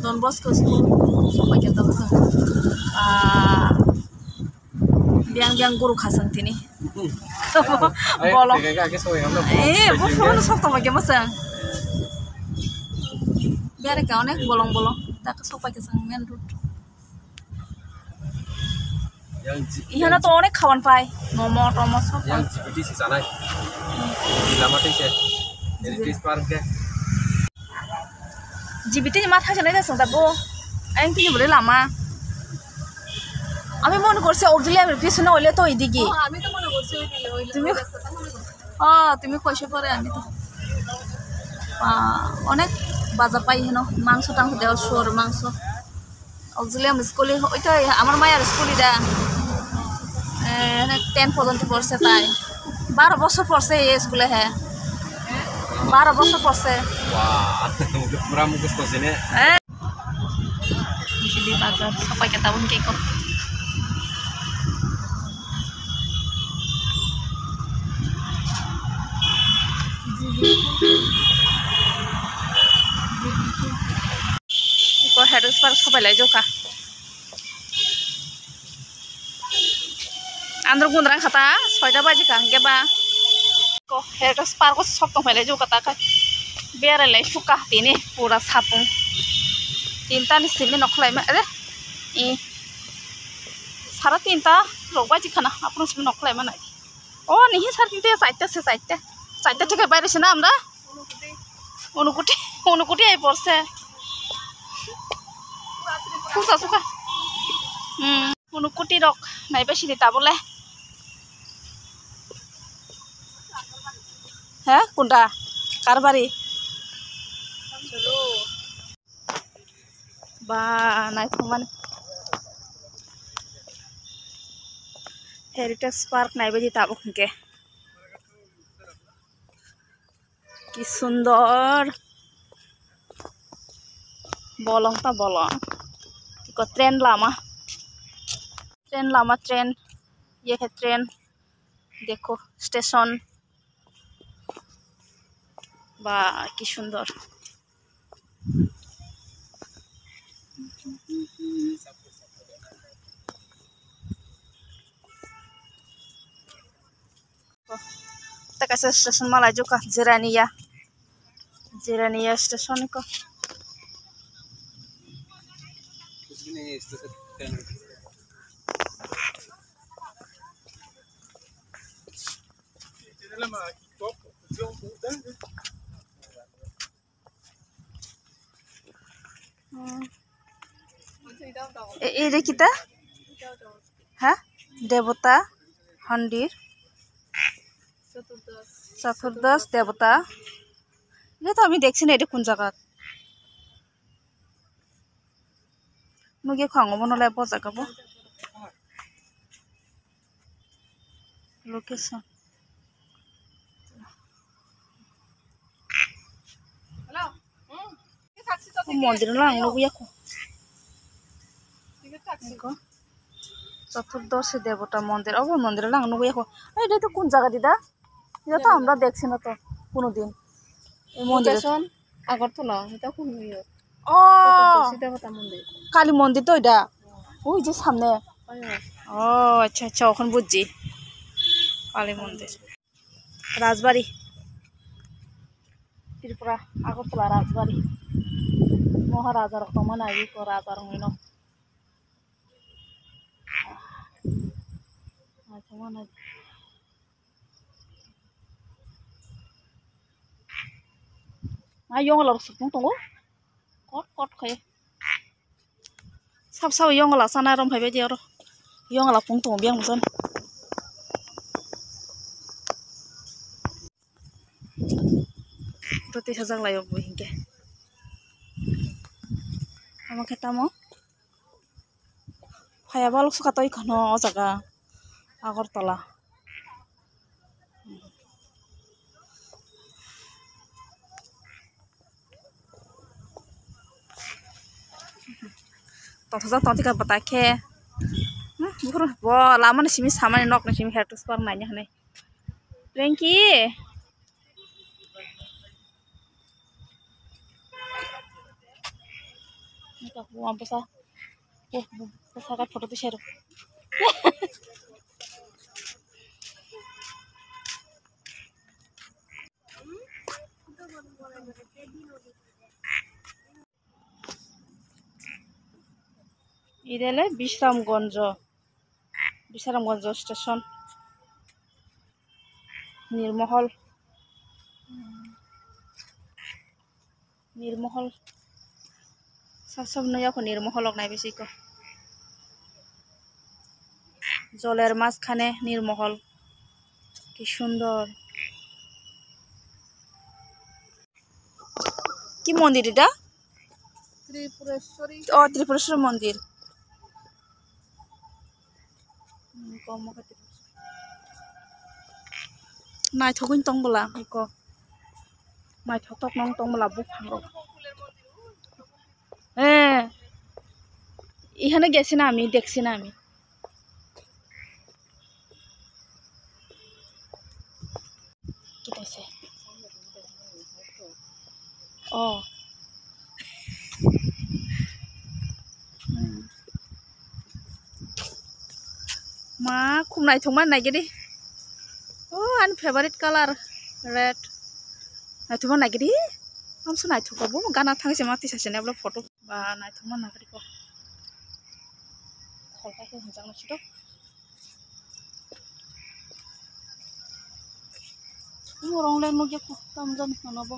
Don Bosco School sampai kita besok. Biang guru khasang tini. Bolong. Bukan sok tahu bagaimana sang. Biar kau nek bolong-bolong. Tak sok pakai sang main road. Iya na to onek kawan pai. Momo sok. Yang GPT sih sana. Di lama tuh sih. Heritage Park deh. GPT ni mata jangan ada sang tapi. Aing tuh boleh lama. আমি মনে করছি originally আমি পিছনে হইলে তো ওইদিকে আমি তো মনে করছি তুমি তুমি কইছে পরে আমি তো অনেক বাজা পাই হেন মাংস টাংস দেওয়া শুয়োর মাংস অরিজিনালি আমি স্কুলে ওইটা আমার মায়ের স্কুলে দা 10 পর্যন্ত পড়ছে তাই 12 বছর পড়ছে এই স্কুলে হ্যাঁ 12 বছর পড়ছে পুরা মুখস্থ ছিনে di bazar sampai ke tahun ke ikut ikut harus par sampai lagi juga andro gundrang kata 6টা বাজে kan ke ba ko harus par ko sok sampai lagi juga kata biar lagi suka ini pura sapung तीनटा निश्चित नखलाई में अरे सारा तीनटा रोगबा जिखाना अपन से नखलाई में ओ नहीं सारा तीनटा साइडटा से साइडटा ठीक বাইরে से ना আমরা অনুকুটি এই পড়ছে খুসা সুকা অনুকুটি রক নাই বেশি দিতা বলে হ্যাঁ কোনটা কার বাড়ি বা নাই মানে হেরিটেজ পার্ক নাই বাজি তাবো খুঁকে কি সুন্দর bolong ta bolong ko train lama train ये है ट्रेन देखो स्टेशन বা কি সুন্দর kita kasih stasiun malah juga Jirania stasiun ko ini kita hah Devata Handir চতুর্দশ দেবতা এটা তো আমি দেখছি না এটা কোন জায়গা নুগে খাঙ্গব নলে বজাগাব লোকেশন মন্দির লাংলুগুয়া চতুর্দশী দেবতা মন্দির অব মন্দির লাংলুগুয়া এটা তো কোন জায়গা দিদা এটা তো আমরা দেখছি না তো কোনোদিন এই মন্দির আগরতলা এটা কোন ও দেবতা মন্দির কালী মন্দির তো এটা ওই যে সামনে ও আচ্ছা আচ্ছা ওখানে বুঝছি কালী মন্দির রাজবাড়ি ত্রিপুরা আগরতলা রাজবাড়ি মহারাজার কমান আগে রাজার হইন আচ্ছা মানে Ayong lah sepung tunggu, kot kayak, sab yong lah sana rom hai beji oro, yong lah pung tunggu biang muson, berarti sajang lah yong buingke, ama kita mau, kayak balok suka toy kono jaga, Agortala. Totsa toti ka batake buru bo lama ni simi samane nok ni simi hertus par nanya hane Franky Aku mampu sa. Pasakat foto tuh share. Ini Bisramganj station. Nirmahal সব নয় এখন নির্মহলক নাই বেশি কো জলের মাঝখানে নির্মহল কি সুন্দর কি মন্দির এটা ত্রিপুরেশ্বরী মন্দির নাইথকিন তংবলা ইক মাইথক নং তংবলা বুক হ্যাঁ এখানে গেছি না আমি দেখছি না আমি কি তাইছে ও মা খুব নাইথমান নাইগেরি ও আন ফেভারিট কালার রেড নাইথমান নাইগেরি আমসো নাইথকাবো গানা थांसे माति सासेना ब्ला फटो बा नाइथमान नागरिको खलखाखौ मोजां नसिदो मरंले नगे खतम ननबो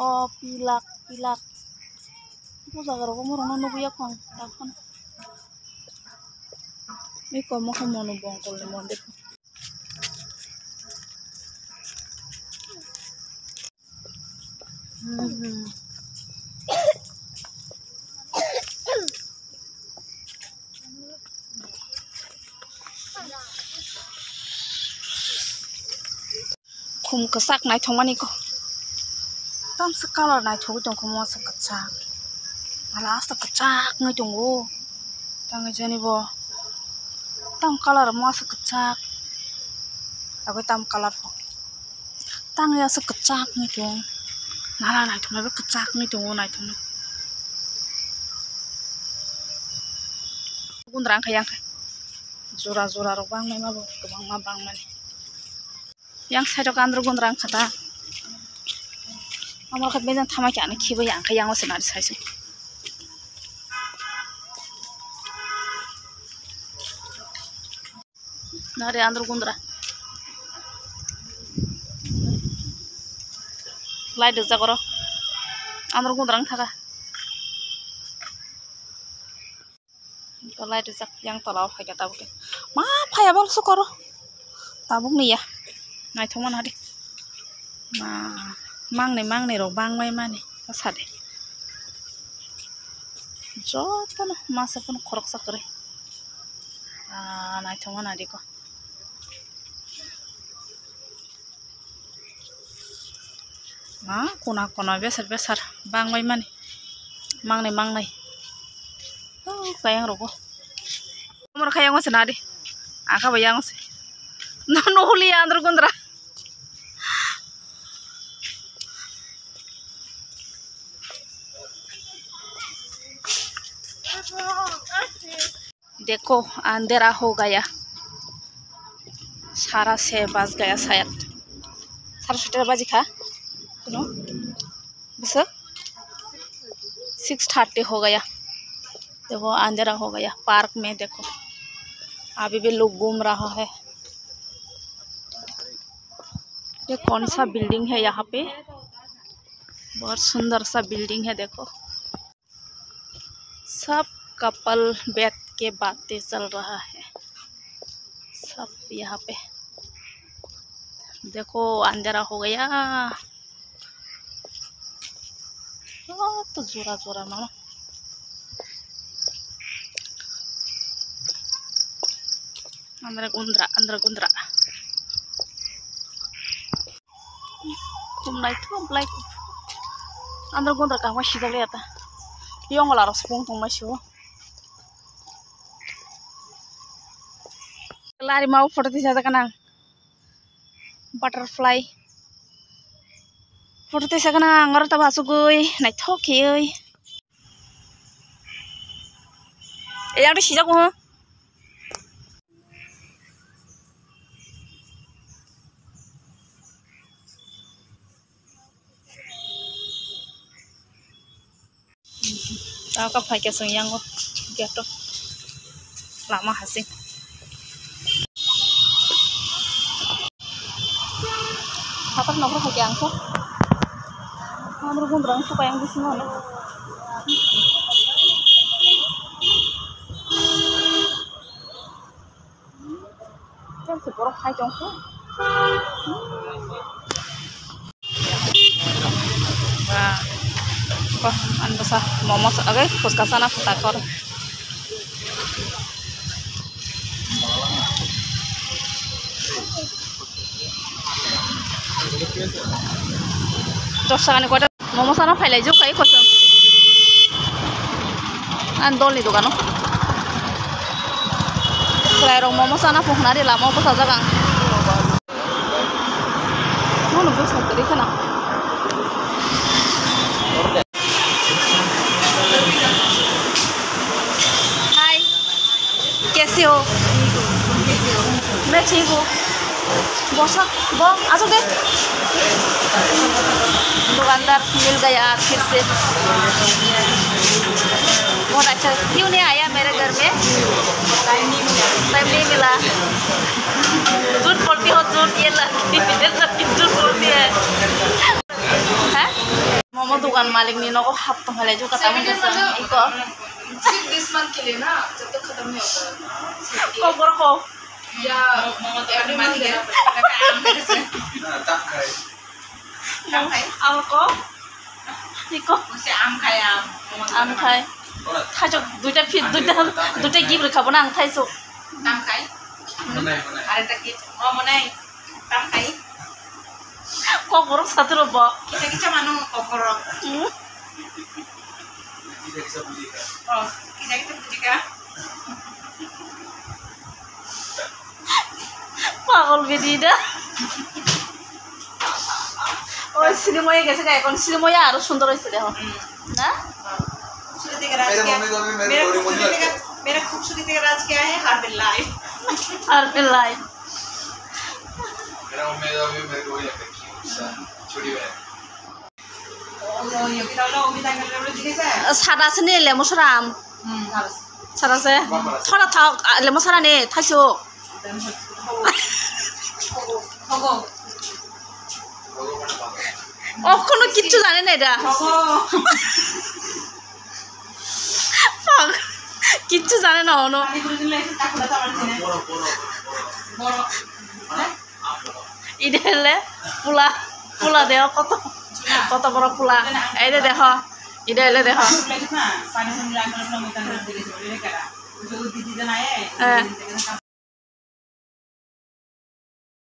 अ पिलाक बुजागारबो मरंना नगुया खं दाखन मी कम खमनो बंकल मन्दिर खुम kesak naithokmani ko tamsa color naithok dong ko masa kecak ala asta kecak ngai tongo tangai jani bo tam color masa kecak aku tam color po tangai asa kecak ngai tong nala naithokna be kecak ngai tongo naithokna gundrang khayang jora rok bang mai mabo gobang ma bang mani yang side of andro gundrang khata amar khat bejan thamaki ane khibo yang khayang osena saisu nare andro gundra light ja koro andro gundrang thaka to light ja yang tolaw phaiga tabuke ma phaya bal su koro tabuk ni ya naithokman hadi ma mangnai rok bangmai mani sade jotono masapun khorok sakre naithokman hadi ko ma kona besar bangmai mani mangnai kayang roko amar kayang osena hadi aka bayang ose no huli andro gundra देखो अंधेरा हो गया सारा 6 बज गया शायद 6:30 बजे खा सुनो बस 6:30 हो गया देखो अंधेरा हो गया पार्क में देखो अभी भी लोग घूम रहा है ये कौन सा बिल्डिंग है यहाँ पे बहुत सुंदर सा बिल्डिंग है देखो सब कपल बैठ के बातें चल रहा है सब यहाँ पे देखो अंधेरा हो गया तो जोरा मामा अंदर गुंद्रा तुम नाइट तो ब्लैक अंदर गुंद्रा का मशी जगले आता योंगला रसपुंग तुम मशी हो lari mau foto ti saja kanang butterfly foto ti saja kanang ngor ta basugui naithok khei এই একটা সিজা Koh tao có phải cái sừng yang không kia đó lama hasing apa nak pakai yang tu kamu pun berang suka yang di sini mana kan seborok hai jong tu wah wah an besar momos okay fuska sana takor Terus kan kau ada momos sana file juga kayak kosong andol nih tuh kan kalau momos sana pohon ada lama apa saja kan mau nunggu sekali kan Hai कैसे हो मैं ठीक हूँ boss boss आ जाओगे दुकानदार मिल गया फिर से बहुत अच्छा क्यों नहीं आया मेरे घर में टाइम नहीं मिला झूठ बोलती हो झूठ ये लड़की झूठ बोलती है हैं मोमो दुकान मालिक ने नको हाथ तो हले जो कटा मुझे संग इको सिर्फ 10 मंथ के लिए ना जब तक खत्म नहीं होता को बरो को या मोमो तो every month देना पड़ेगा आम मेरे से tak kai आम खाए आम को इको मुझसे आम खाए आम खाए थाजो दुटा फिर दुटा गिफ्ट खाबो ना आं थाइसो आम खाए mana अरे तक ओ मने आम खाए को बरो सातरो बो kita kita manu kokoro tidak bisa bujikan oh kita bujika পাগল বেদিদা ওই সিনেমায় গেছে গায় কোন সিনেমায় আরো সুন্দর হইছে দেখো না खूबसूरती का राज क्या मेरा खूबसूरती का राज क्या है हर दिन लाइफ আর পেলাই मेरा मम्मी तो अभी मेरे को वही लगता है छोटी बहन oh yo kita lo kita nggak boleh jadi saya সাদা আছে নে লেমু সারাম harus সাদা আছে থরা থাক লেমু সারা নে থাইছো dan hogo ও কোনো কিচ্ছু জানে না এটা hogo পাগ কিচ্ছু জানে না ono kali dulu dulu itu tak udah tahu sini boro ইডে হলে পুলা পুলা দেও কত কত বড় পুলা এই যে দেখো ইডে হলে দেখো itu na panas yang bilang kalau belum kita nanti jadi kara itu di sana ya